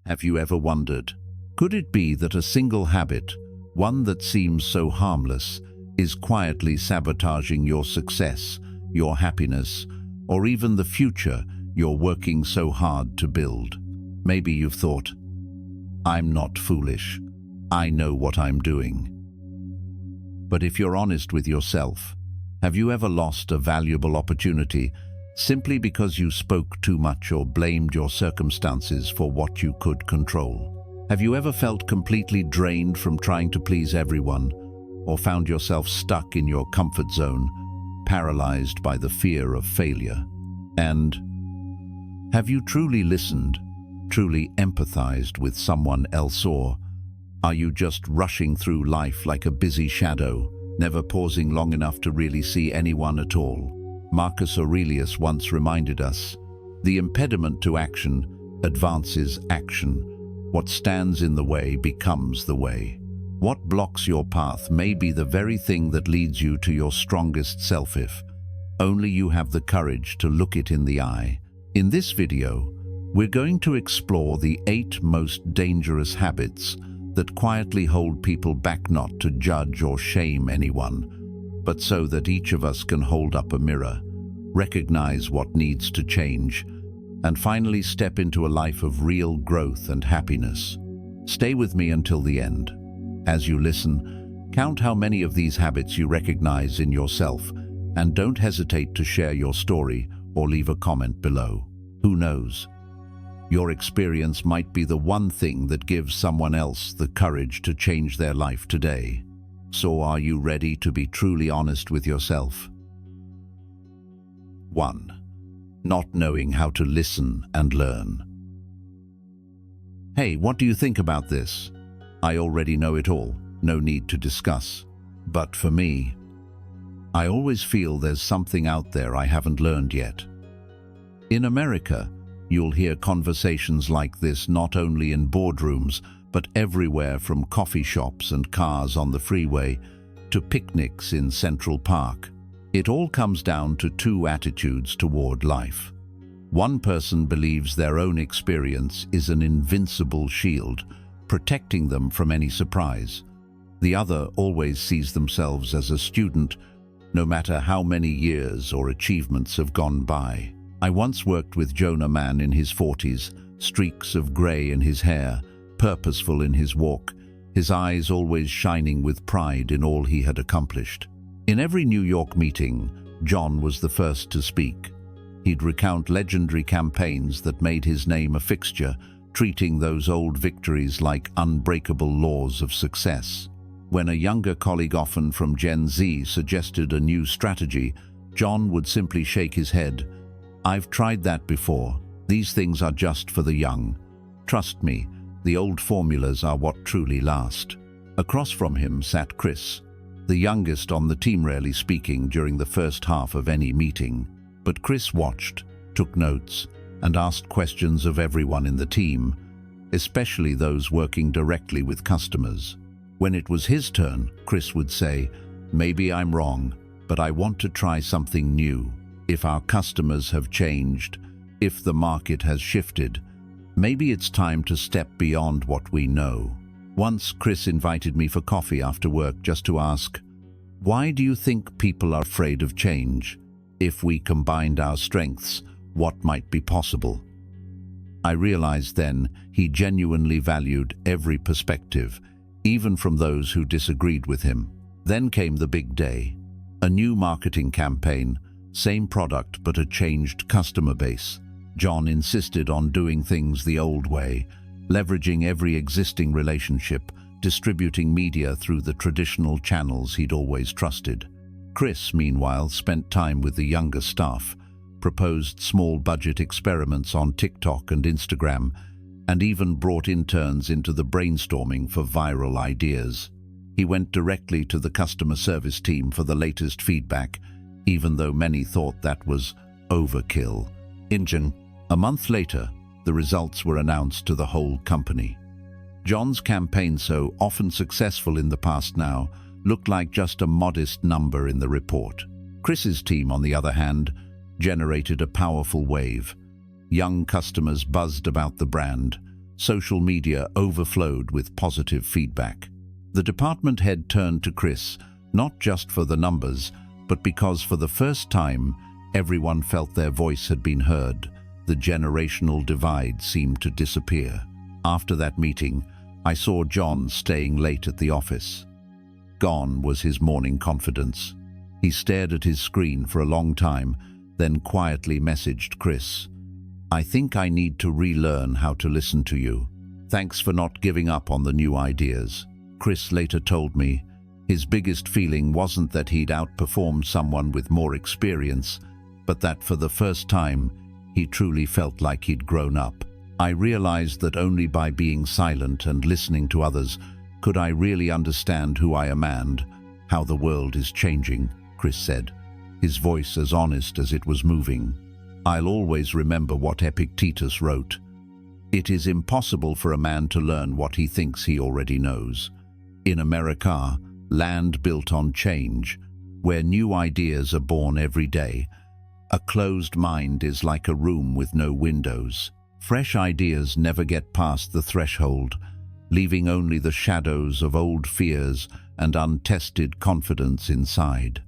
Have you ever wondered, could it be that a single habit, one that seems so harmless, is quietly sabotaging your success, your happiness, or even the future you're working so hard to build? Maybe you've thought, I'm not foolish. I know what I'm doing. But if you're honest with yourself, have you ever lost a valuable opportunity simply because you spoke too much or blamed your circumstances for what you could control? Have you ever felt completely drained from trying to please everyone, or found yourself stuck in your comfort zone, paralyzed by the fear of failure? And have you truly listened, truly empathized with someone else, or are you just rushing through life like a busy shadow, never pausing long enough to really see anyone at all? Marcus Aurelius once reminded us, the impediment to action advances action. What stands in the way becomes the way. What blocks your path may be the very thing that leads you to your strongest self if only you have the courage to look it in the eye. In this video, we're going to explore the 8 most dangerous habits that quietly hold people back, not to judge or shame anyone, but so that each of us can hold up a mirror, recognize what needs to change, and finally step into a life of real growth and happiness. Stay with me until the end. As you listen, count how many of these habits you recognize in yourself, and don't hesitate to share your story or leave a comment below. Who knows? Your experience might be the one thing that gives someone else the courage to change their life today. So are you ready to be truly honest with yourself? 1. Not knowing how to listen and learn. Hey, what do you think about this? I already know it all, no need to discuss. But for me, I always feel there's something out there I haven't learned yet. In America, you'll hear conversations like this not only in boardrooms, but everywhere, from coffee shops and cars on the freeway to picnics in Central Park. It all comes down to 2 attitudes toward life. One person believes their own experience is an invincible shield, protecting them from any surprise. The other always sees themselves as a student, no matter how many years or achievements have gone by. I once worked with Jonah, man in his 40s, streaks of grey in his hair, purposeful in his walk, his eyes always shining with pride in all he had accomplished. In every New York meeting, John was the first to speak. He'd recount legendary campaigns that made his name a fixture, treating those old victories like unbreakable laws of success. When a younger colleague, often from Gen Z, suggested a new strategy, John would simply shake his head. I've tried that before. These things are just for the young. Trust me, the old formulas are what truly last. Across from him sat Chris, the youngest on the team, rarely speaking during the first half of any meeting. But Chris watched, took notes, and asked questions of everyone in the team, especially those working directly with customers. When it was his turn, Chris would say, "Maybe I'm wrong, but I want to try something new. If our customers have changed, if the market has shifted, maybe it's time to step beyond what we know." Once, Chris invited me for coffee after work just to ask, "Why do you think people are afraid of change? If we combined our strengths, what might be possible?" I realized then he genuinely valued every perspective, even from those who disagreed with him. Then came the big day. A new marketing campaign, same product but a changed customer base. John insisted on doing things the old way, leveraging every existing relationship, distributing media through the traditional channels he'd always trusted. Chris, meanwhile, spent time with the younger staff, proposed small-budget experiments on TikTok and Instagram, and even brought interns into the brainstorming for viral ideas. He went directly to the customer service team for the latest feedback, even though many thought that was overkill. A month later, the results were announced to the whole company. John's campaign, so often successful in the past, now looked like just a modest number in the report. Chris's team, on the other hand, generated a powerful wave. Young customers buzzed about the brand, Social media overflowed with positive feedback. The department head turned to Chris, not just for the numbers, but because for the first time, everyone felt their voice had been heard. The generational divide seemed to disappear. After that meeting, I saw John staying late at the office. Gone was his morning confidence. He stared at his screen for a long time, then quietly messaged Chris, "I think I need to relearn how to listen to you. Thanks for not giving up on the new ideas." Chris later told me his biggest feeling wasn't that he'd outperformed someone with more experience, but that for the first time, he truly felt like he'd grown up. I realized that only by being silent and listening to others could I really understand who I am and how the world is changing, Chris said, his voice as honest as it was moving. I'll always remember what Epictetus wrote. "It is impossible for a man to learn what he thinks he already knows." In America, land built on change, where new ideas are born every day, a closed mind is like a room with no windows. Fresh ideas never get past the threshold, leaving only the shadows of old fears and untested confidence inside.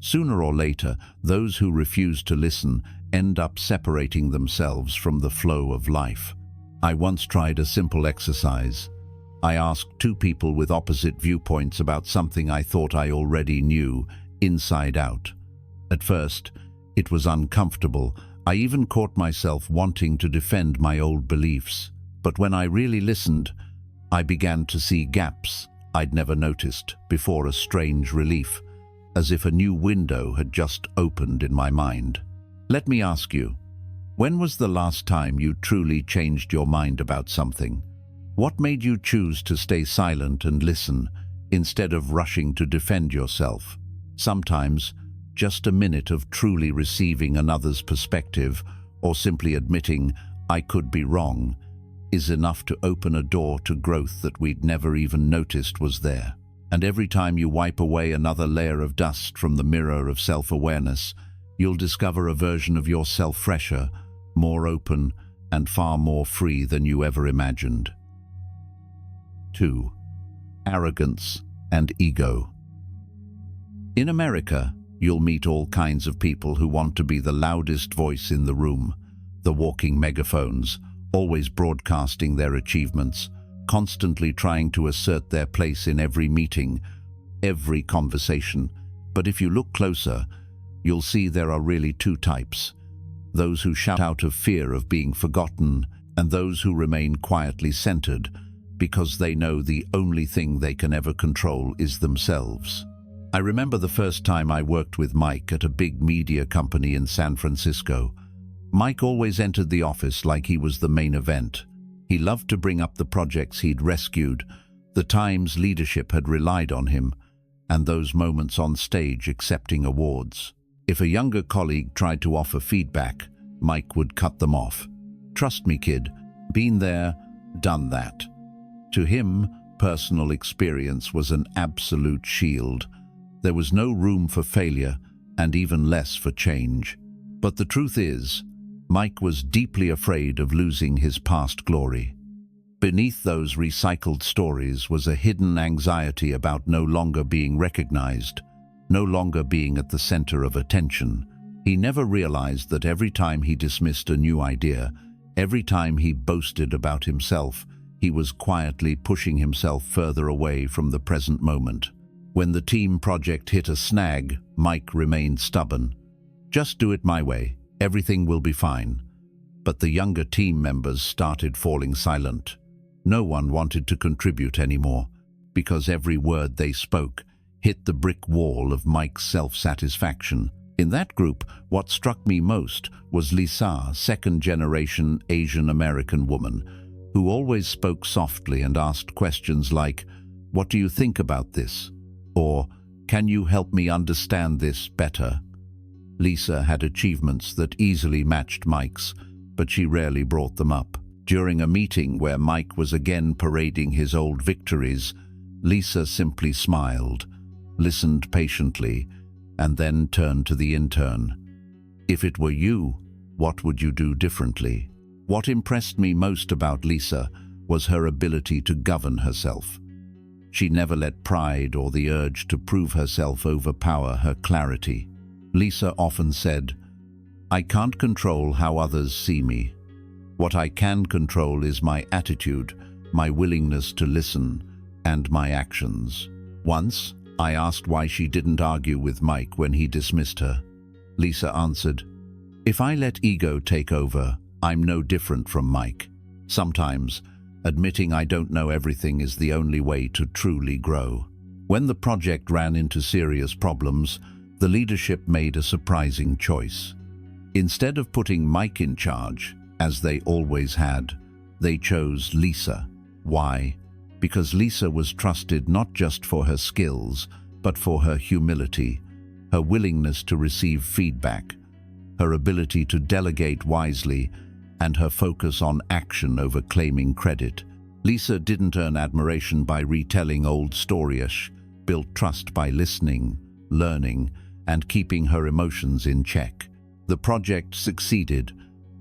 Sooner or later, those who refuse to listen end up separating themselves from the flow of life. I once tried a simple exercise. I asked two people with opposite viewpoints about something I thought I already knew, inside out. At first, it was uncomfortable. I even caught myself wanting to defend my old beliefs. But when I really listened, I began to see gaps I'd never noticed before, a strange relief, as if a new window had just opened in my mind. Let me ask you, when was the last time you truly changed your mind about something? What made you choose to stay silent and listen, instead of rushing to defend yourself? Sometimes, just a minute of truly receiving another's perspective, or simply admitting, "I could be wrong," is enough to open a door to growth that we'd never even noticed was there. And every time you wipe away another layer of dust from the mirror of self-awareness, you'll discover a version of yourself fresher, more open, and far more free than you ever imagined. 2. Arrogance and ego. In America, you'll meet all kinds of people who want to be the loudest voice in the room, the walking megaphones, always broadcasting their achievements, constantly trying to assert their place in every meeting, every conversation. But if you look closer, you'll see there are really two types: those who shout out of fear of being forgotten, and those who remain quietly centered because they know the only thing they can ever control is themselves. I remember the first time I worked with Mike at a big media company in San Francisco. Mike always entered the office like he was the main event. He loved to bring up the projects he'd rescued, the times leadership had relied on him, and those moments on stage accepting awards. If a younger colleague tried to offer feedback, Mike would cut them off. "Trust me, kid. Been there, done that." To him, personal experience was an absolute shield. There was no room for failure, and even less for change. But the truth is, Mike was deeply afraid of losing his past glory. Beneath those recycled stories was a hidden anxiety about no longer being recognized, no longer being at the center of attention. He never realized that every time he dismissed a new idea, every time he boasted about himself, he was quietly pushing himself further away from the present moment. When the team project hit a snag, Mike remained stubborn. "Just do it my way. Everything will be fine." But the younger team members started falling silent. No one wanted to contribute anymore, because every word they spoke hit the brick wall of Mike's self-satisfaction. In that group, what struck me most was Lisa, second-generation Asian-American woman, who always spoke softly and asked questions like, "What do you think about this?" Or, "Can you help me understand this better?" Lisa had achievements that easily matched Mike's, but she rarely brought them up. During a meeting where Mike was again parading his old victories, Lisa simply smiled, listened patiently, and then turned to the intern. "If it were you, what would you do differently?" What impressed me most about Lisa was her ability to govern herself. She never let pride or the urge to prove herself overpower her clarity. Lisa often said, "I can't control how others see me. What I can control is my attitude, my willingness to listen, and my actions." Once, I asked why she didn't argue with Mike when he dismissed her. Lisa answered, "If I let ego take over, I'm no different from Mike. Sometimes, admitting I don't know everything is the only way to truly grow." When the project ran into serious problems, the leadership made a surprising choice. Instead of putting Mike in charge, as they always had, they chose Lisa. Why? Because Lisa was trusted not just for her skills, but for her humility, her willingness to receive feedback, her ability to delegate wisely, and her focus on action over claiming credit. Lisa didn't earn admiration by retelling old stories, built trust by listening, learning, and keeping her emotions in check. The project succeeded,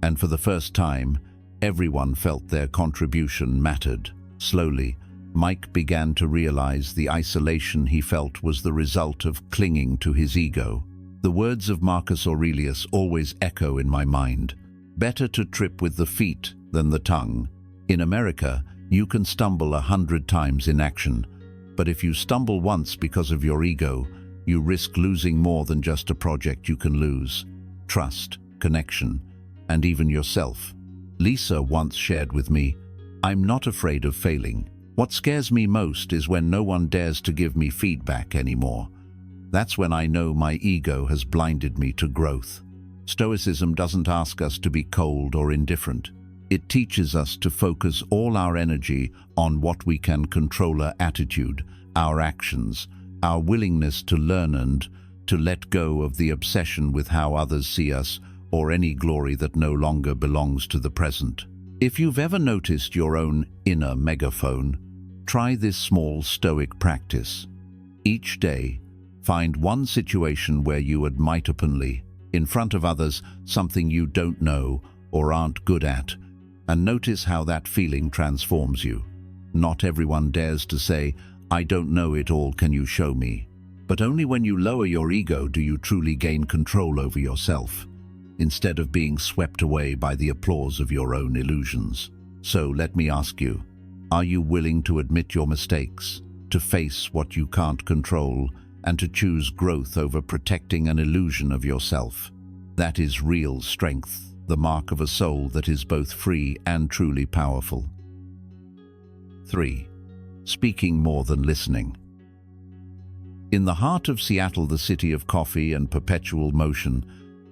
and for the first time, everyone felt their contribution mattered. Slowly, Mike began to realize the isolation he felt was the result of clinging to his ego. The words of Marcus Aurelius always echo in my mind. Better to trip with the feet than the tongue. In America, you can stumble 100 times in action, but if you stumble once because of your ego, you risk losing more than just a project you can lose: trust, connection, and even yourself. Lisa once shared with me, "I'm not afraid of failing. What scares me most is when no one dares to give me feedback anymore. That's when I know my ego has blinded me to growth." Stoicism doesn't ask us to be cold or indifferent. It teaches us to focus all our energy on what we can control: our attitude, our actions, our willingness to learn, and to let go of the obsession with how others see us or any glory that no longer belongs to the present. If you've ever noticed your own inner megaphone, try this small Stoic practice. Each day, find one situation where you admit openly, in front of others, something you don't know or aren't good at, and notice how that feeling transforms you. Not everyone dares to say, "I don't know it all, can you show me?" But only when you lower your ego do you truly gain control over yourself, instead of being swept away by the applause of your own illusions. So let me ask you, are you willing to admit your mistakes, to face what you can't control, and to choose growth over protecting an illusion of yourself? That is real strength, the mark of a soul that is both free and truly powerful. 3. Speaking more than listening. In the heart of Seattle, the city of coffee and perpetual motion,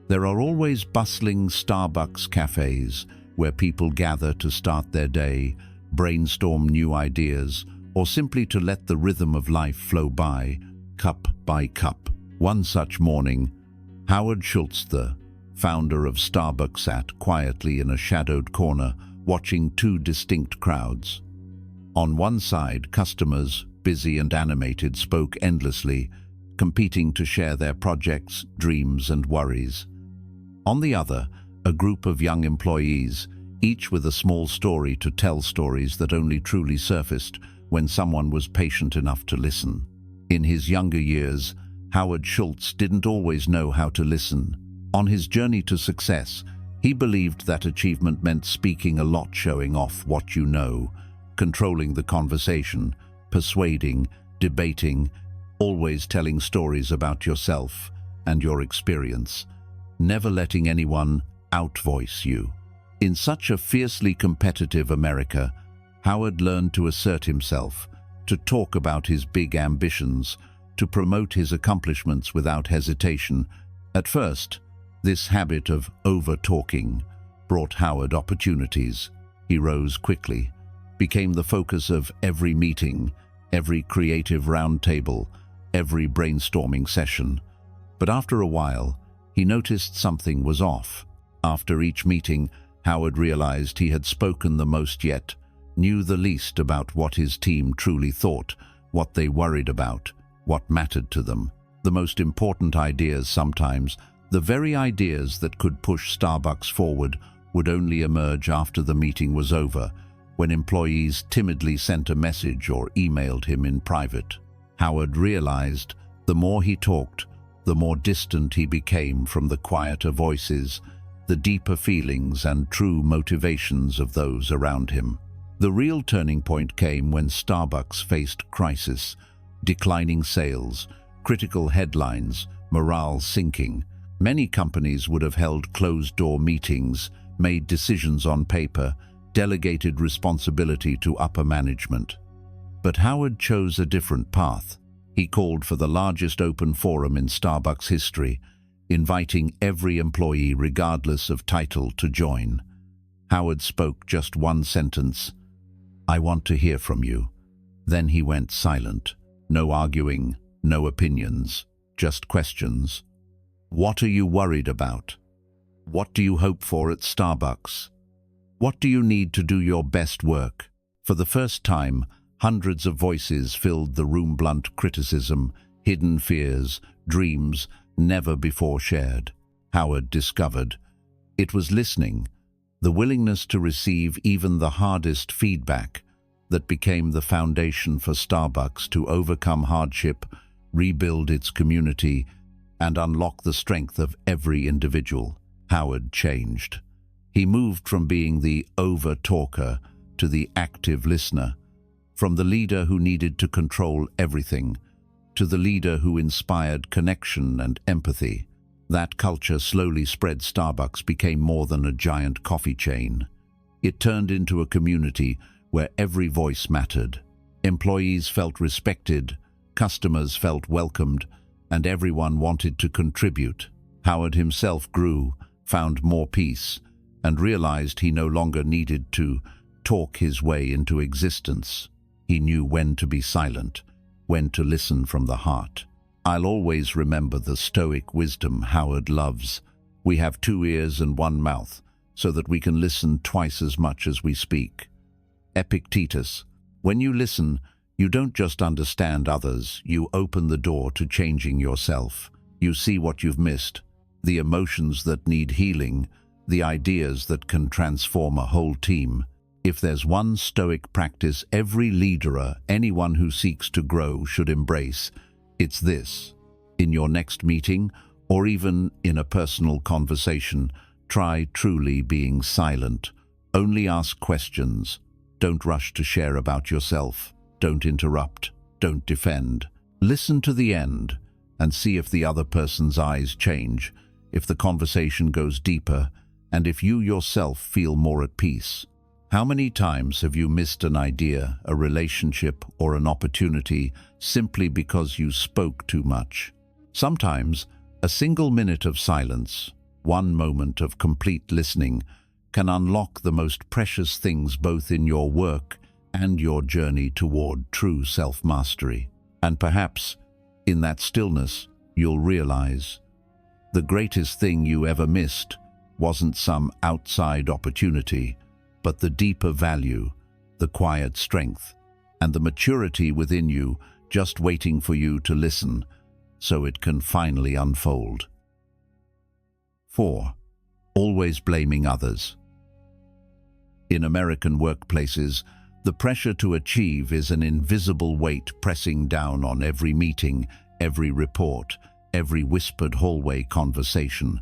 there are always bustling Starbucks cafes where people gather to start their day, brainstorm new ideas, or simply to let the rhythm of life flow by, cup by cup. One such morning, Howard Schultz, the founder of Starbucks, sat quietly in a shadowed corner, watching two distinct crowds. On one side, customers, busy and animated, spoke endlessly, competing to share their projects, dreams, and worries. On the other, a group of young employees, each with a small story to tell, stories that only truly surfaced when someone was patient enough to listen. In his younger years, Howard Schultz didn't always know how to listen. On his journey to success, he believed that achievement meant speaking a lot, showing off what you know, controlling the conversation, persuading, debating, always telling stories about yourself and your experience, never letting anyone outvoice you. In such a fiercely competitive America, Howard learned to assert himself, to talk about his big ambitions, to promote his accomplishments without hesitation. At first, this habit of over-talking brought Howard opportunities. He rose quickly, became the focus of every meeting, every creative roundtable, every brainstorming session. But after a while, he noticed something was off. After each meeting, Howard realized he had spoken the most yet knew the least about what his team truly thought, what they worried about, what mattered to them. The most important ideas, sometimes the very ideas that could push Starbucks forward, would only emerge after the meeting was over, when employees timidly sent a message or emailed him in private. Howard realized the more he talked, the more distant he became from the quieter voices, the deeper feelings and true motivations of those around him. The real turning point came when Starbucks faced crisis, declining sales, critical headlines, morale sinking. Many companies would have held closed-door meetings, made decisions on paper, delegated responsibility to upper management. But Howard chose a different path. He called for the largest open forum in Starbucks history, inviting every employee regardless of title to join. Howard spoke just one sentence: "I want to hear from you." Then he went silent. No arguing, no opinions, just questions. What are you worried about? What do you hope for at Starbucks? What do you need to do your best work? For the first time, hundreds of voices filled the room. Blunt criticism, hidden fears, dreams never before shared. Howard discovered it was listening, the willingness to receive even the hardest feedback, that became the foundation for Starbucks to overcome hardship, rebuild its community, and unlock the strength of every individual. Howard changed. He moved from being the over-talker to the active listener, from the leader who needed to control everything to the leader who inspired connection and empathy. That culture slowly spread. Starbucks became more than a giant coffee chain. It turned into a community where every voice mattered. Employees felt respected, customers felt welcomed, and everyone wanted to contribute. Howard himself grew, found more peace, and realized he no longer needed to talk his way into existence. He knew when to be silent, when to listen from the heart. I'll always remember the Stoic wisdom Howard loves. We have 2 ears and 1 mouth, so that we can listen twice as much as we speak. Epictetus: when you listen, you don't just understand others, you open the door to changing yourself. You see what you've missed, the emotions that need healing, the ideas that can transform a whole team. If there's one Stoic practice every leader, anyone who seeks to grow, should embrace, it's this. In your next meeting, or even in a personal conversation, try truly being silent. Only ask questions. Don't rush to share about yourself. Don't interrupt. Don't defend. Listen to the end and see if the other person's eyes change, if the conversation goes deeper, and if you yourself feel more at peace. How many times have you missed an idea, a relationship, or an opportunity simply because you spoke too much? Sometimes, a single minute of silence, one moment of complete listening, can unlock the most precious things both in your work and your journey toward true self-mastery. And perhaps, in that stillness, you'll realize the greatest thing you ever missed wasn't some outside opportunity, but the deeper value, the quiet strength, and the maturity within you just waiting for you to listen so it can finally unfold. 4. Always blaming others. In American workplaces, the pressure to achieve is an invisible weight pressing down on every meeting, every report, every whispered hallway conversation.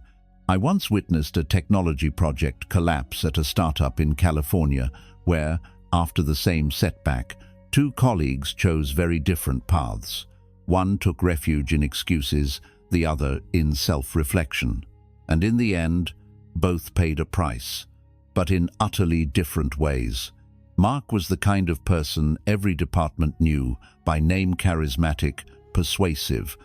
I once witnessed a technology project collapse at a startup in California where, after the same setback, 2 colleagues chose very different paths. One took refuge in excuses, the other in self-reflection. And in the end, both paid a price, but in utterly different ways. Mark was the kind of person every department knew, by name charismatic, persuasive,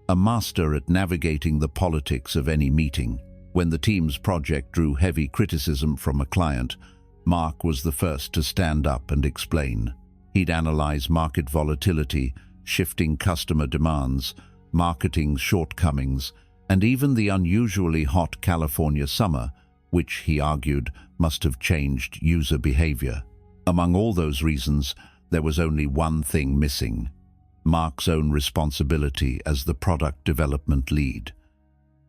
a master at navigating the politics of any meeting. When the team's project drew heavy criticism from a client, Mark was the first to stand up and explain. He'd analyze market volatility, shifting customer demands, marketing shortcomings, and even the unusually hot California summer, which he argued must have changed user behavior. Among all those reasons, there was only one thing missing: Mark's own responsibility as the product development lead.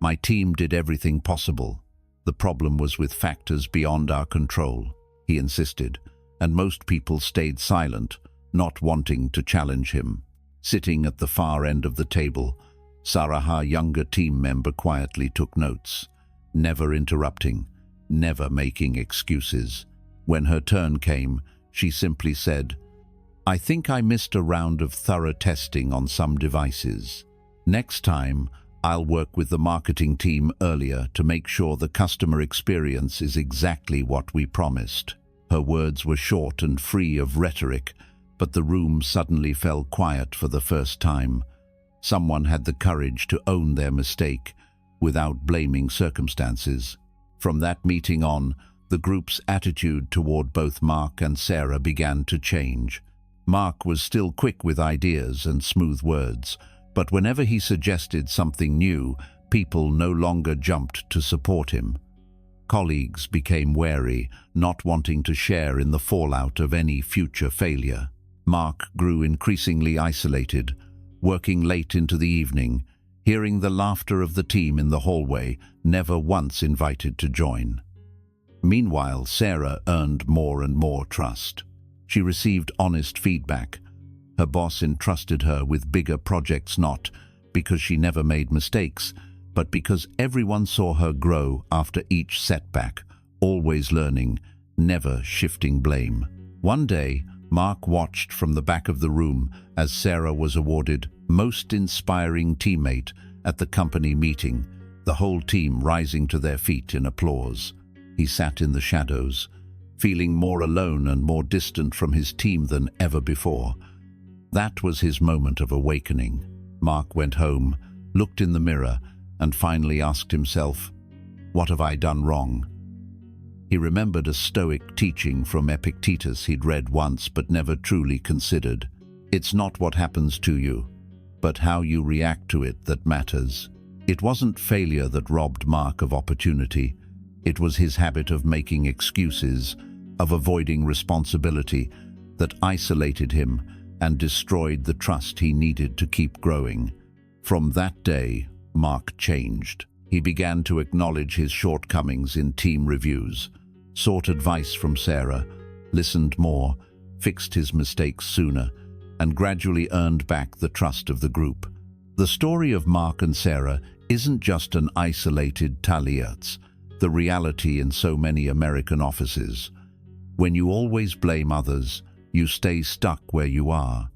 "My team did everything possible," The problem was with factors beyond our control, he insisted, and most people stayed silent, not wanting to challenge him. Sitting at the far end of the table, Sarah, her younger team member, quietly took notes, never interrupting, never making excuses. When her turn came, she simply said, "I think I missed a round of thorough testing on some devices. Next time, I'll work with the marketing team earlier to make sure the customer experience is exactly what we promised." Her words were short and free of rhetoric, but the room suddenly fell quiet for the first time. Someone had the courage to own their mistake without blaming circumstances. From that meeting on, the group's attitude toward both Mark and Sarah began to change. Mark was still quick with ideas and smooth words, but whenever he suggested something new, people no longer jumped to support him. Colleagues became wary, not wanting to share in the fallout of any future failure. Mark grew increasingly isolated, working late into the evening, hearing the laughter of the team in the hallway, never once invited to join. Meanwhile, Sarah earned more and more trust. She received honest feedback. Her boss entrusted her with bigger projects, not because she never made mistakes, but because everyone saw her grow after each setback, always learning, never shifting blame. One day, Mark watched from the back of the room as Sarah was awarded Most Inspiring Teammate at the company meeting, the whole team rising to their feet in applause. He sat in the shadows, feeling more alone and more distant from his team than ever before. That was his moment of awakening. Mark went home, looked in the mirror, and finally asked himself, "What have I done wrong?" He remembered a Stoic teaching from Epictetus he'd read once but never truly considered. It's not what happens to you, but how you react to it that matters. It wasn't failure that robbed Mark of opportunity. It was his habit of making excuses, of avoiding responsibility, that isolated him and destroyed the trust he needed to keep growing. From that day, Mark changed. He began to acknowledge his shortcomings in team reviews, sought advice from Sarah, listened more, fixed his mistakes sooner, and gradually earned back the trust of the group. The story of Mark and Sarah isn't just an isolated tale, the reality in so many American offices. When you always blame others, you stay stuck where you are.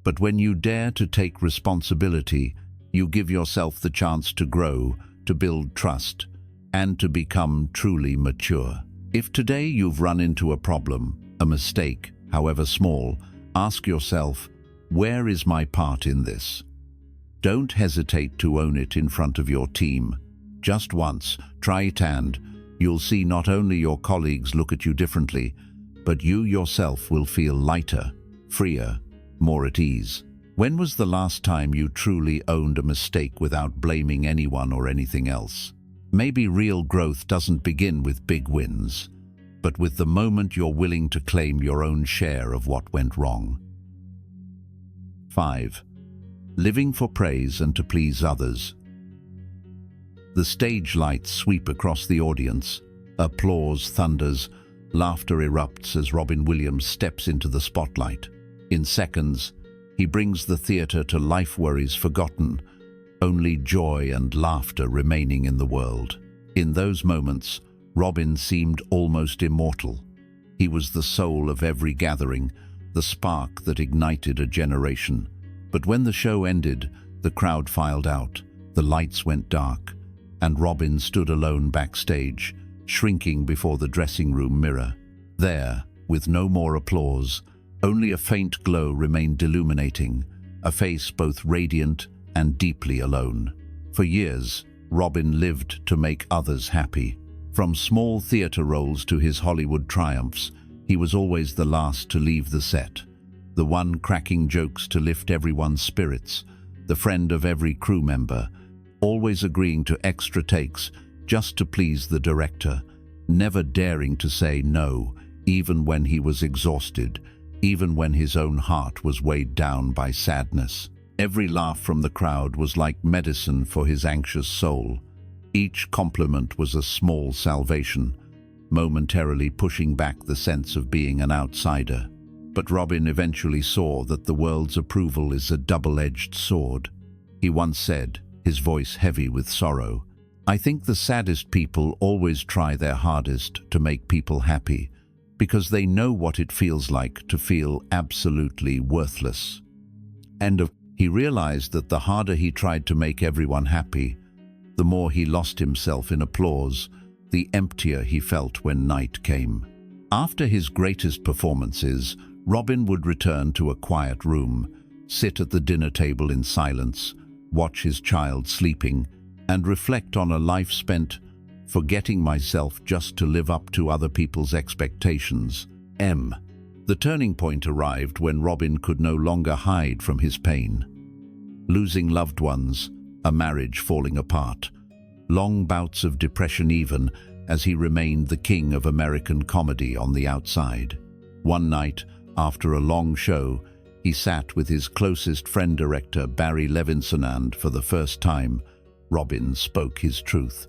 But when you dare to take responsibility, you give yourself the chance to grow, to build trust, and to become truly mature. If today you've run into a problem, a mistake, however small, ask yourself, where is my part in this? Don't hesitate to own it in front of your team. Just once, try it and you'll see not only your colleagues look at you differently, but you yourself will feel lighter, freer, more at ease. When was the last time you truly owned a mistake without blaming anyone or anything else? Maybe real growth doesn't begin with big wins, but with the moment you're willing to claim your own share of what went wrong. 5. Living for praise and to please others. The stage lights sweep across the audience. Applause thunders, laughter erupts as Robin Williams steps into the spotlight. In seconds, he brings the theater to life worries forgotten, only joy and laughter remaining in the world. In those moments, Robin seemed almost immortal. He was the soul of every gathering, the spark that ignited a generation. But when the show ended, the crowd filed out, the lights went dark, and Robin stood alone backstage, shrinking before the dressing room mirror. There, with no more applause, only a faint glow remained illuminating, a face both radiant and deeply alone. For years, Robin lived to make others happy. From small theater roles to his Hollywood triumphs, he was always the last to leave the set, the one cracking jokes to lift everyone's spirits, the friend of every crew member, always agreeing to extra takes just to please the director, never daring to say no, even when he was exhausted, even when his own heart was weighed down by sadness. Every laugh from the crowd was like medicine for his anxious soul. Each compliment was a small salvation, momentarily pushing back the sense of being an outsider. But Robin eventually saw that the world's approval is a double-edged sword. He once said, his voice heavy with sorrow, "I think the saddest people always try their hardest to make people happy, because they know what it feels like to feel absolutely worthless." He realized that the harder he tried to make everyone happy, the more he lost himself in applause, the emptier he felt when night came. After his greatest performances, Robin would return to a quiet room, sit at the dinner table in silence, watch his child sleeping, and reflect on a life spent forgetting myself just to live up to other people's expectations. The turning point arrived when Robin could no longer hide from his pain. Losing loved ones, a marriage falling apart, long bouts of depression even as he remained the king of American comedy on the outside. One night, after a long show, he sat with his closest friend director Barry Levinson and, for the first time, Robin spoke his truth.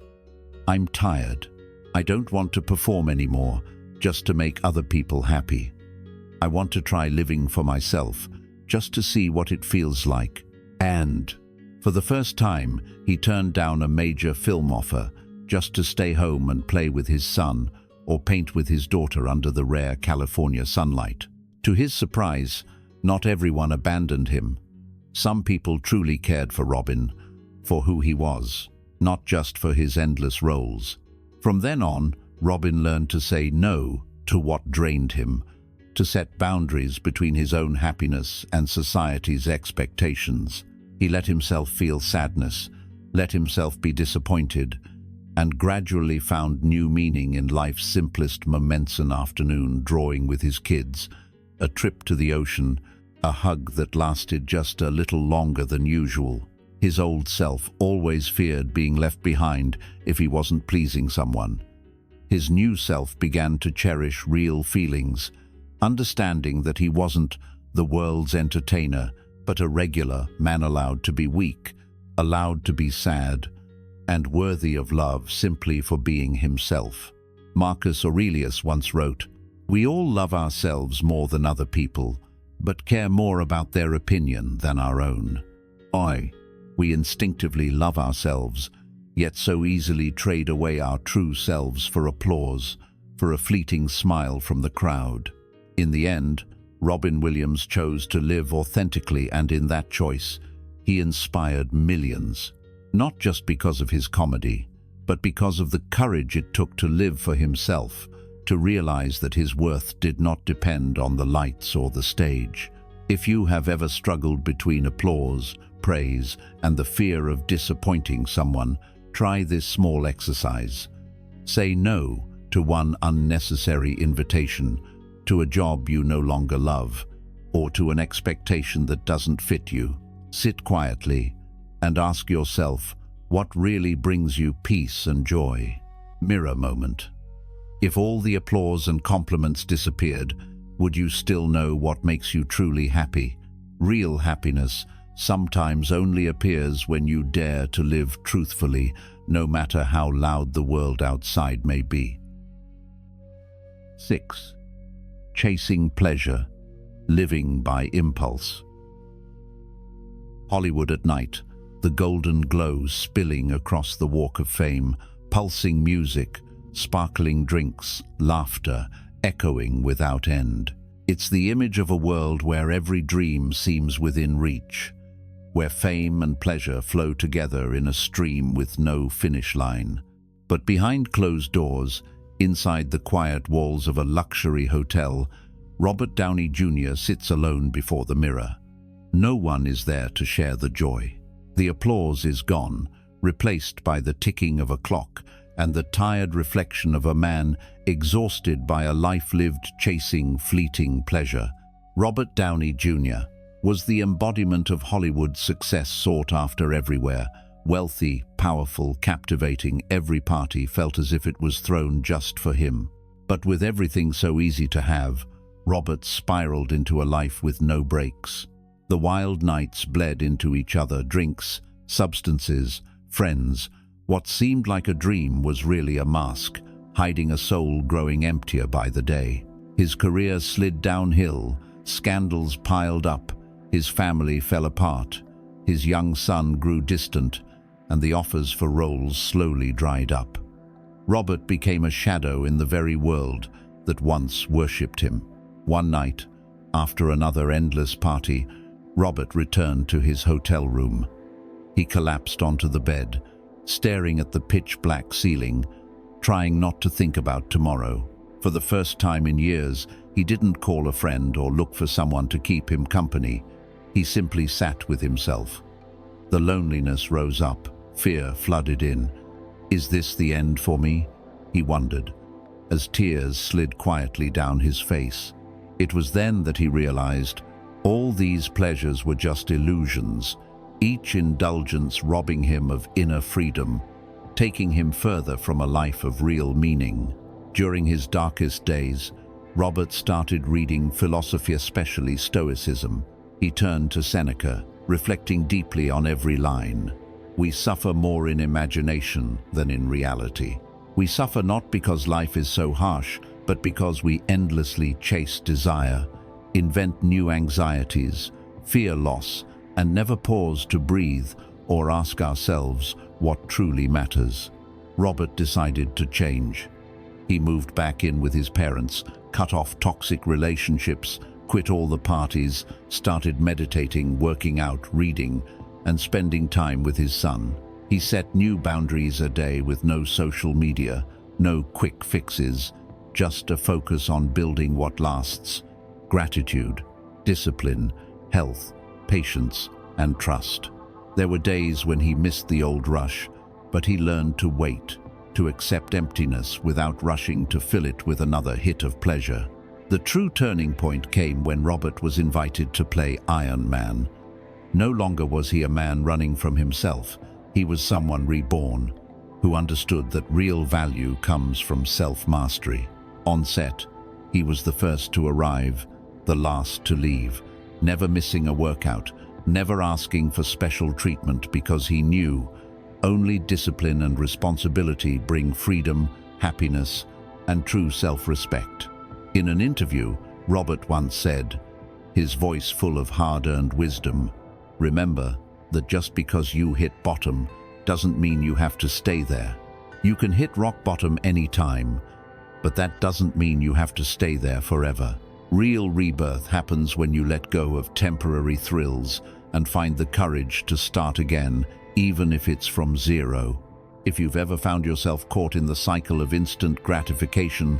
"I'm tired. I don't want to perform anymore, just to make other people happy. I want to try living for myself, just to see what it feels like." And, for the first time, he turned down a major film offer just to stay home and play with his son or paint with his daughter under the rare California sunlight. To his surprise, not everyone abandoned him. Some people truly cared for Robin, for who he was, not just for his endless roles. From then on, Robin learned to say no to what drained him, to set boundaries between his own happiness and society's expectations. He let himself feel sadness, let himself be disappointed, and gradually found new meaning in life's simplest moments: an afternoon drawing with his kids, a trip to the ocean, a hug that lasted just a little longer than usual. His old self always feared being left behind if he wasn't pleasing someone. His new self began to cherish real feelings, understanding that he wasn't the world's entertainer, but a regular man, allowed to be weak, allowed to be sad, and worthy of love simply for being himself. Marcus Aurelius once wrote, "We all love ourselves more than other people, but care more about their opinion than our own." We instinctively love ourselves, yet so easily trade away our true selves for applause, for a fleeting smile from the crowd. In the end, Robin Williams chose to live authentically, and in that choice, he inspired millions, not just because of his comedy, but because of the courage it took to live for himself, to realize that his worth did not depend on the lights or the stage. If you have ever struggled between applause, praise, and the fear of disappointing someone, try this small exercise. Say no to one unnecessary invitation, to a job you no longer love, or to an expectation that doesn't fit you. Sit quietly and ask yourself, what really brings you peace and joy? Mirror moment. If all the applause and compliments disappeared, would you still know what makes you truly happy? Real happiness sometimes only appears when you dare to live truthfully, no matter how loud the world outside may be. 6. Chasing pleasure, living by impulse. Hollywood at night, the golden glow spilling across the Walk of Fame, pulsing music, sparkling drinks, laughter, echoing without end. It's the image of a world where every dream seems within reach, where fame and pleasure flow together in a stream with no finish line. But behind closed doors, inside the quiet walls of a luxury hotel, Robert Downey Jr. sits alone before the mirror. No one is there to share the joy. The applause is gone, replaced by the ticking of a clock and the tired reflection of a man exhausted by a life lived chasing fleeting pleasure. Robert Downey Jr. was the embodiment of Hollywood's success, sought after everywhere. Wealthy, powerful, captivating, every party felt as if it was thrown just for him. But with everything so easy to have, Robert spiraled into a life with no breaks. The wild nights bled into each other: drinks, substances, friends, What seemed like a dream was really a mask, hiding a soul growing emptier by the day. His career slid downhill, scandals piled up, his family fell apart, his young son grew distant, and the offers for roles slowly dried up. Robert became a shadow in the very world that once worshipped him. One night, after another endless party, Robert returned to his hotel room. He collapsed onto the bed, staring at the pitch-black ceiling, trying not to think about tomorrow. For the first time in years, he didn't call a friend or look for someone to keep him company. He simply sat with himself. The loneliness rose up, fear flooded in. Is this the end for me? He wondered, as tears slid quietly down his face. It was then that he realized all these pleasures were just illusions, each indulgence robbing him of inner freedom, taking him further from a life of real meaning. During his darkest days, Robert started reading philosophy, especially Stoicism. He turned to Seneca, reflecting deeply on every line. We suffer more in imagination than in reality. We suffer not because life is so harsh, but because we endlessly chase desire, invent new anxieties, fear loss, and never pause to breathe or ask ourselves what truly matters. Robert decided to change. He moved back in with his parents, cut off toxic relationships, quit all the parties, started meditating, working out, reading, and spending time with his son. He set new boundaries a day with no social media, no quick fixes, just a focus on building what lasts: gratitude, discipline, health, patience, and trust. There were days when he missed the old rush, but he learned to wait, to accept emptiness without rushing to fill it with another hit of pleasure. The true turning point came when Robert was invited to play Iron Man. No longer was he a man running from himself. He was someone reborn, who understood that real value comes from self-mastery. On set, he was the first to arrive, the last to leave, never missing a workout, never asking for special treatment, because he knew only discipline and responsibility bring freedom, happiness, and true self-respect. In an interview, Robert once said, his voice full of hard-earned wisdom, "Remember that just because you hit bottom doesn't mean you have to stay there. You can hit rock bottom anytime, but that doesn't mean you have to stay there forever. Real rebirth happens when you let go of temporary thrills and find the courage to start again, even if it's from zero." If you've ever found yourself caught in the cycle of instant gratification,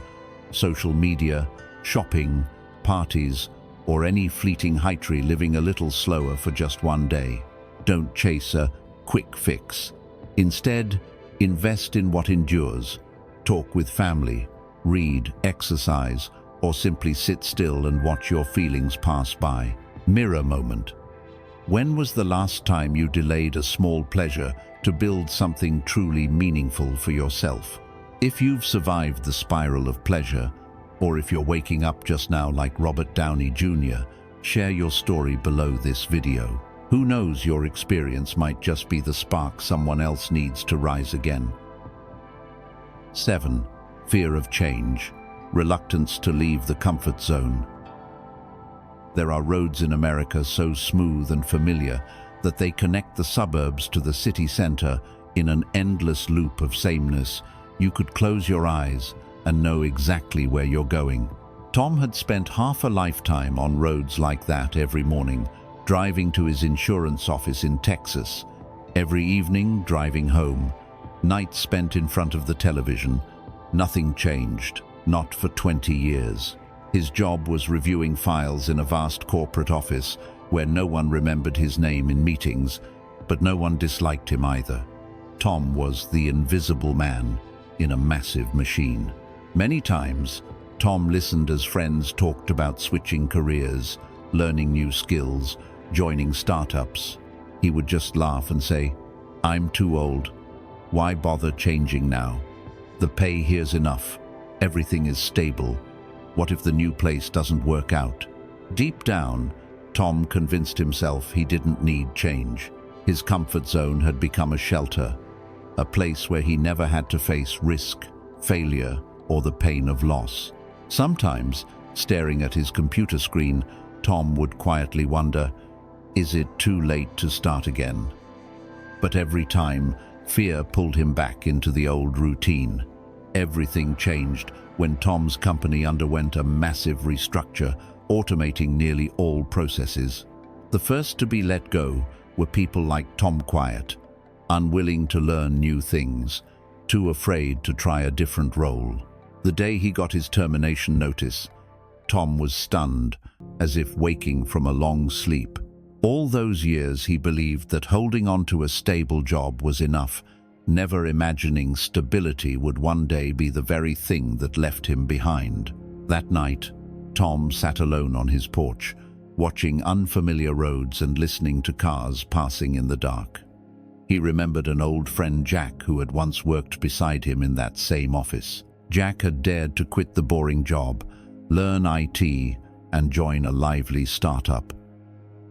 social media, shopping, parties, or any fleeting hysteria, living a little slower for just one day, don't chase a quick fix. Instead, invest in what endures. Talk with family, read, exercise, or simply sit still and watch your feelings pass by. Mirror moment. When was the last time you delayed a small pleasure to build something truly meaningful for yourself? If you've survived the spiral of pleasure, or if you're waking up just now like Robert Downey Jr., share your story below this video. Who knows, your experience might just be the spark someone else needs to rise again. 7. Fear of change. Reluctance to leave the comfort zone. There are roads in America so smooth and familiar that they connect the suburbs to the city center in an endless loop of sameness. You could close your eyes and know exactly where you're going. Tom had spent half a lifetime on roads like that every morning, driving to his insurance office in Texas, every evening driving home, nights spent in front of the television. Nothing changed, not for 20 years. His job was reviewing files in a vast corporate office where no one remembered his name in meetings, but no one disliked him either. Tom was the invisible man in a massive machine. Many times, Tom listened as friends talked about switching careers, learning new skills, joining startups. He would just laugh and say, "I'm too old. Why bother changing now? The pay here's enough. Everything is stable. What if the new place doesn't work out?" Deep down, Tom convinced himself he didn't need change. His comfort zone had become a shelter, a place where he never had to face risk, failure, or the pain of loss. Sometimes, staring at his computer screen, Tom would quietly wonder, is it too late to start again? But every time, fear pulled him back into the old routine. Everything changed when Tom's company underwent a massive restructure, automating nearly all processes. The first to be let go were people like Tom Quiet, unwilling to learn new things, too afraid to try a different role. The day he got his termination notice, Tom was stunned, as if waking from a long sleep. All those years he believed that holding on to a stable job was enough, never imagining stability would one day be the very thing that left him behind. That night, Tom sat alone on his porch, watching unfamiliar roads and listening to cars passing in the dark. He remembered an old friend, Jack, who had once worked beside him in that same office. Jack had dared to quit the boring job, learn IT, and join a lively startup.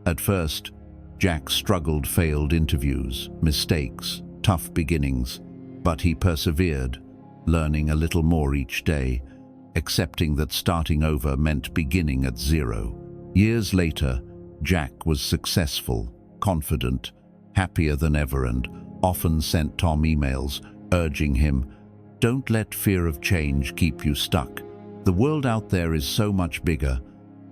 At first, Jack struggled, failed interviews, mistakes, tough beginnings, but he persevered, learning a little more each day, accepting that starting over meant beginning at zero. Years later, Jack was successful, confident, happier than ever, and often sent Tom emails urging him, "Don't let fear of change keep you stuck. The world out there is so much bigger,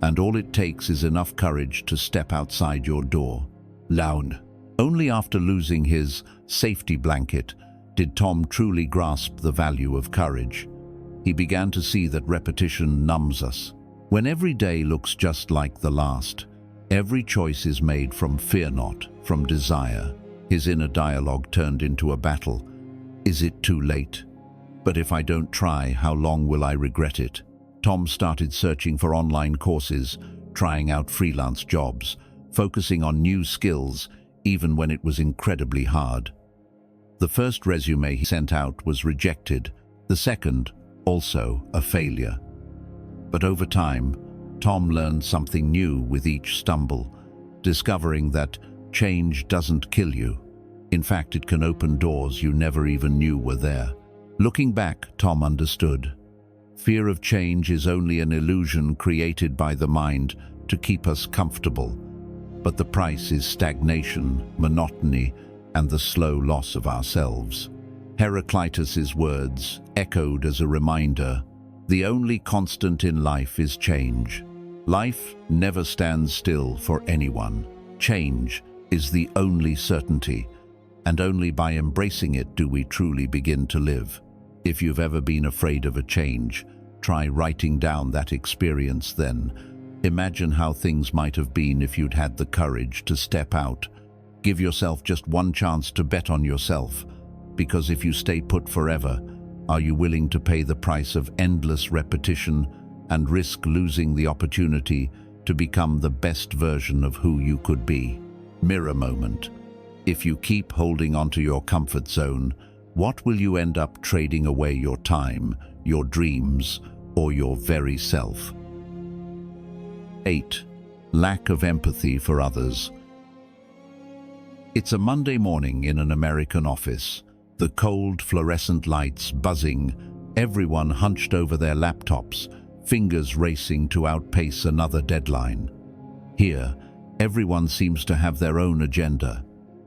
and all it takes is enough courage to step outside your door." Loud. Only after losing his safety blanket did Tom truly grasp the value of courage. He began to see that repetition numbs us. When every day looks just like the last, every choice is made from fear, not from desire. His inner dialogue turned into a battle. Is it too late? But if I don't try, how long will I regret it? Tom started searching for online courses, trying out freelance jobs, focusing on new skills, even when it was incredibly hard. The first resume he sent out was rejected, the second, also a failure. But over time, Tom learned something new with each stumble, discovering that change doesn't kill you. In fact, it can open doors you never even knew were there. Looking back, Tom understood. Fear of change is only an illusion created by the mind to keep us comfortable. But the price is stagnation, monotony, and the slow loss of ourselves. Heraclitus's words echoed as a reminder, the only constant in life is change. Life never stands still for anyone. Change is the only certainty, and only by embracing it do we truly begin to live. If you've ever been afraid of a change, try writing down that experience then. Imagine how things might have been if you'd had the courage to step out. Give yourself just one chance to bet on yourself, because if you stay put forever, are you willing to pay the price of endless repetition and risk losing the opportunity to become the best version of who you could be? Mirror moment. If you keep holding onto your comfort zone, what will you end up trading away your time, your dreams, or your very self? 8. Lack of empathy for others. It's a Monday morning in an American office. The cold fluorescent lights buzzing, everyone hunched over their laptops, fingers racing to outpace another deadline. Here, everyone seems to have their own agenda.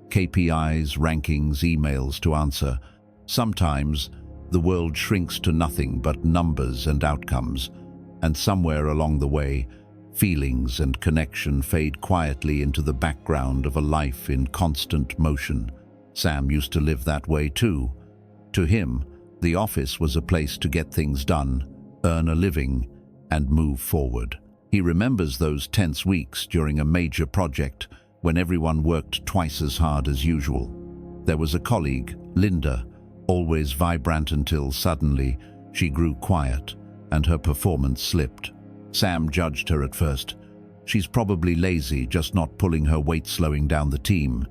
KPIs, rankings, emails to answer. Sometimes, the world shrinks to nothing but numbers and outcomes, and somewhere along the way, feelings and connection fade quietly into the background of a life in constant motion. Sam used to live that way too. To him, the office was a place to get things done, earn a living, and move forward. He remembers those tense weeks during a major project when everyone worked twice as hard as usual. There was a colleague, Linda, always vibrant until suddenly she grew quiet and her performance slipped. Sam judged her at first. She's probably lazy, just not pulling her weight, slowing down the team.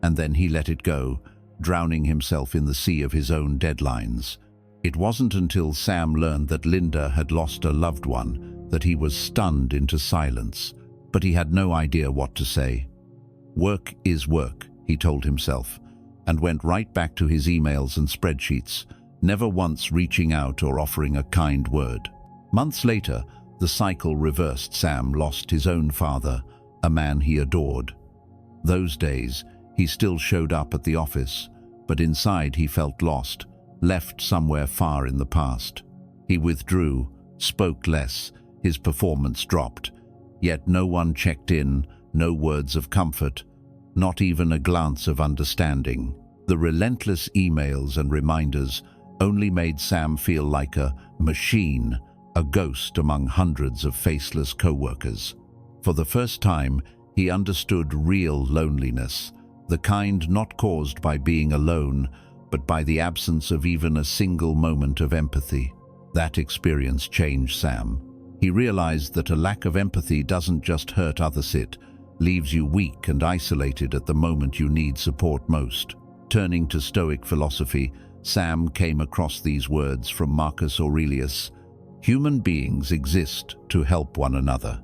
And then he let it go, drowning himself in the sea of his own deadlines. It wasn't until Sam learned that Linda had lost a loved one that he was stunned into silence, but he had no idea what to say. Work is work, he told himself. and went right back to his emails and spreadsheets, never once reaching out or offering a kind word. Months later, the cycle reversed. Sam lost his own father, a man he adored. Those days, he still showed up at the office, but inside he felt lost, left somewhere far in the past. He withdrew, spoke less, his performance dropped, yet no one checked in, no words of comfort, not even a glance of understanding. The relentless emails and reminders only made Sam feel like a machine, a ghost among hundreds of faceless co-workers. For the first time, he understood real loneliness, the kind not caused by being alone, but by the absence of even a single moment of empathy. That experience changed Sam. He realized that a lack of empathy doesn't just hurt others, it leaves you weak and isolated at the moment you need support most. Turning to Stoic philosophy, Sam came across these words from Marcus Aurelius: "Human beings exist to help one another.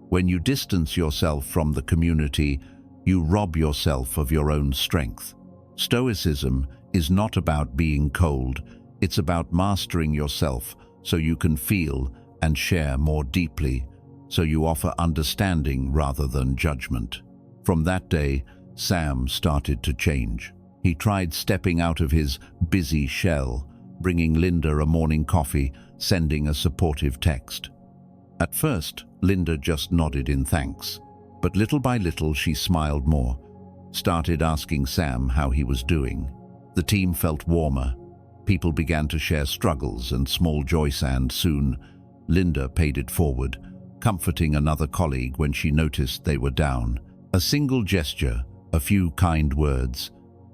When you distance yourself from the community, you rob yourself of your own strength." Stoicism is not about being cold, it's about mastering yourself so you can feel and share more deeply, so you offer understanding rather than judgment. From that day, Sam started to change. He tried stepping out of his busy shell, bringing Linda a morning coffee, sending a supportive text. At first, Linda just nodded in thanks, but little by little she smiled more, started asking Sam how he was doing. The team felt warmer. People began to share struggles and small joys, and soon, Linda paid it forward, comforting another colleague when she noticed they were down. A single gesture, a few kind words,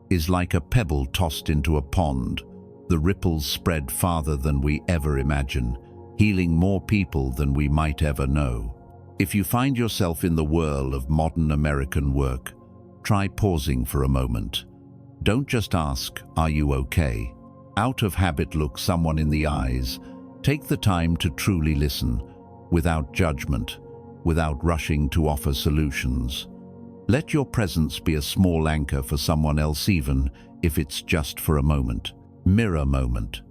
is like a pebble tossed into a pond. The ripples spread farther than we ever imagine, healing more people than we might ever know. If you find yourself in the whirl of modern American work, try pausing for a moment. Don't just ask, "Are you okay?" Out of habit, look someone in the eyes. Take the time to truly listen, without judgment, without rushing to offer solutions. Let your presence be a small anchor for someone else, even if it's just for a moment. Mirror moment.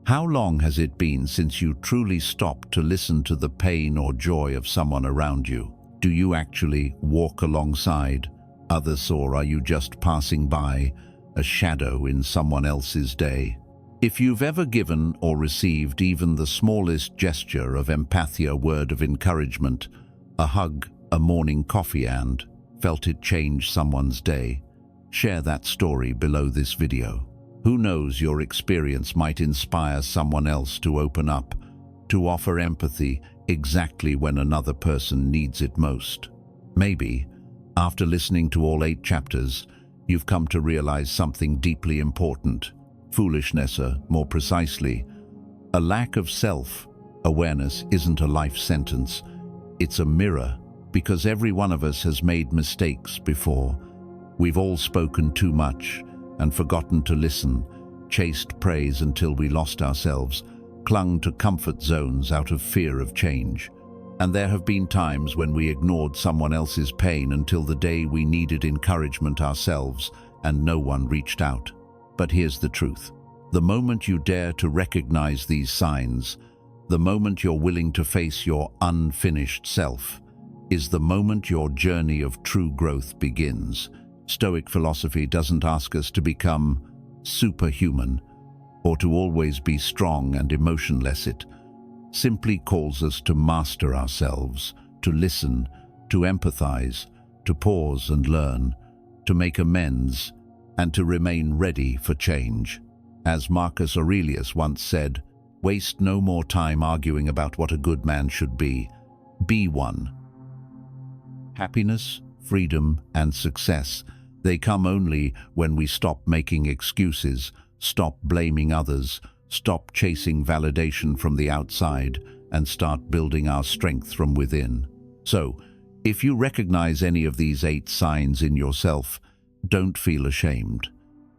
How long has it been since you truly stopped to listen to the pain or joy of someone around you? Do you actually walk alongside others, or are you just passing by, a shadow in someone else's day? If you've ever given or received even the smallest gesture of empathy, a word of encouragement, a hug, a morning coffee, and felt it change someone's day, share that story below this video. Who knows, your experience might inspire someone else to open up, to offer empathy exactly when another person needs it most. Maybe, after listening to all 8 chapters, you've come to realize something deeply important. Foolishness, more precisely, a lack of self-awareness isn't a life sentence. It's a mirror, because every one of us has made mistakes before. We've all spoken too much and forgotten to listen, chased praise until we lost ourselves, clung to comfort zones out of fear of change. And there have been times when we ignored someone else's pain until the day we needed encouragement ourselves, and no one reached out. But here's the truth. The moment you dare to recognize these signs, the moment you're willing to face your unfinished self, is the moment your journey of true growth begins. Stoic philosophy doesn't ask us to become superhuman or to always be strong and emotionless. It simply calls us to master ourselves, to listen, to empathize, to pause and learn, to make amends, and to remain ready for change. As Marcus Aurelius once said, "Waste no more time arguing about what a good man should be. Be one." Happiness, freedom, and success, they come only when we stop making excuses, stop blaming others, stop chasing validation from the outside, and start building our strength from within. So, if you recognize any of these 8 signs in yourself, don't feel ashamed.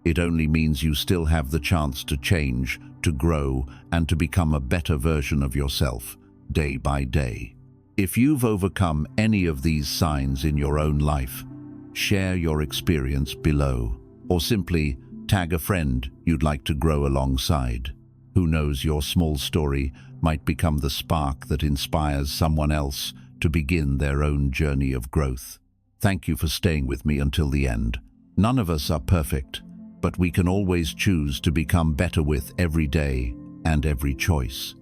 It only means you still have the chance to change, to grow, and to become a better version of yourself, day by day. If you've overcome any of these signs in your own life, share your experience below. or simply tag a friend you'd like to grow alongside. Who knows, your small story might become the spark that inspires someone else to begin their own journey of growth. Thank you for staying with me until the end. None of us are perfect, but we can always choose to become better with every day and every choice.